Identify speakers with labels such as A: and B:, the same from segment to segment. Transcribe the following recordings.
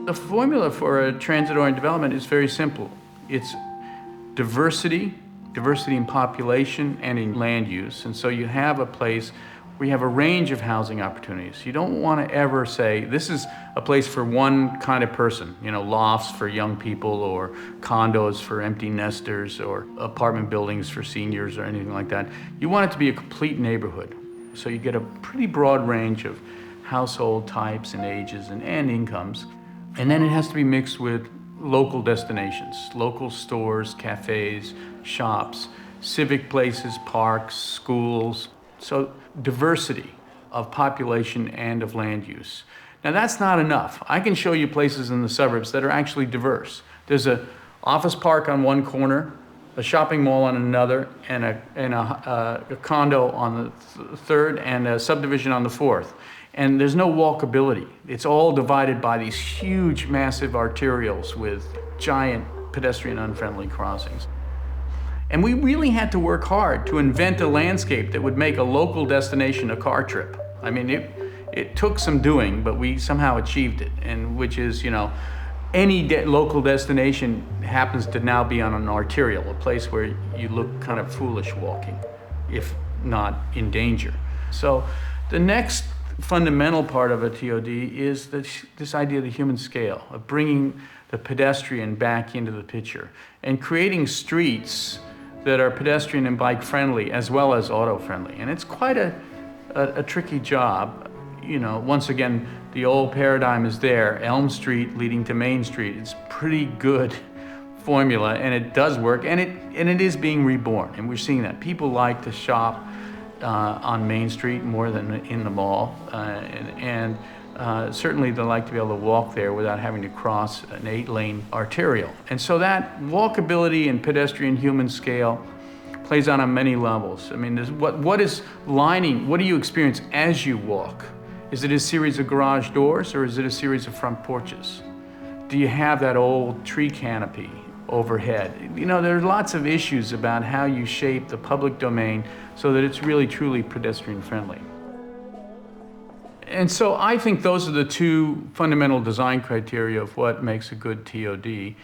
A: The formula for a transit-oriented development is very simple. It's diversity in population and in land use. And so you have a place where you have a range of housing opportunities. You don't want to ever say, this is a place for one kind of person, lofts for young people or condos for empty nesters or apartment buildings for seniors or anything like that. You want it to be a complete neighborhood. So you get a pretty broad range of household types and ages and incomes. And then it has to be mixed with local destinations, local stores, cafes, shops, civic places, parks, schools. So diversity of population and of land use. Now that's not enough. I can show you places in the suburbs that are actually diverse. There's an office park on one corner, a shopping mall on another, and a condo on the third, and a subdivision on the fourth. And there's no walkability. It's all divided by these huge, massive arterials with giant pedestrian unfriendly crossings. And we really had to work hard to invent a landscape that would make a local destination a car trip. I mean, it took some doing, but we somehow achieved it, and which is, any local destination happens to now be on an arterial, a place where you look kind of foolish walking, if not in danger. So the next fundamental part of a TOD is this idea of the human scale, of bringing the pedestrian back into the picture and creating streets that are pedestrian and bike friendly as well as auto friendly. And it's quite a tricky job. Once again, the old paradigm is there, Elm Street leading to Main Street. It's pretty good formula, and it does work, and it is being reborn, and we're seeing that. People like to shop on Main Street more than in the mall, and certainly they like to be able to walk there without having to cross an 8-lane arterial. And so that walkability and pedestrian human scale plays on many levels. I mean, what do you experience as you walk? Is it a series of garage doors, or is it a series of front porches? Do you have that old tree canopy overhead? There are lots of issues about how you shape the public domain so that it's really truly pedestrian friendly. And so I think those are the two fundamental design criteria of what makes a good TOD.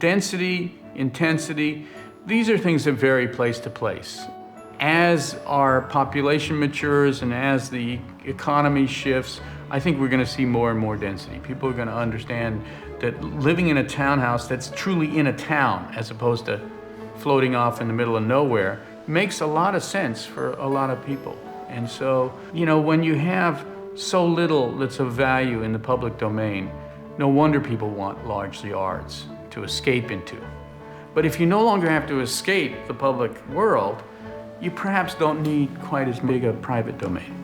A: Density, intensity, these are things that vary place to place. As our population matures and as the economy shifts, I think we're going to see more and more density. People are going to understand that living in a townhouse that's truly in a town, as opposed to floating off in the middle of nowhere, makes a lot of sense for a lot of people. And so, when you have so little that's of value in the public domain, no wonder people want large yards to escape into. But if you no longer have to escape the public world, you perhaps don't need quite as big a private domain.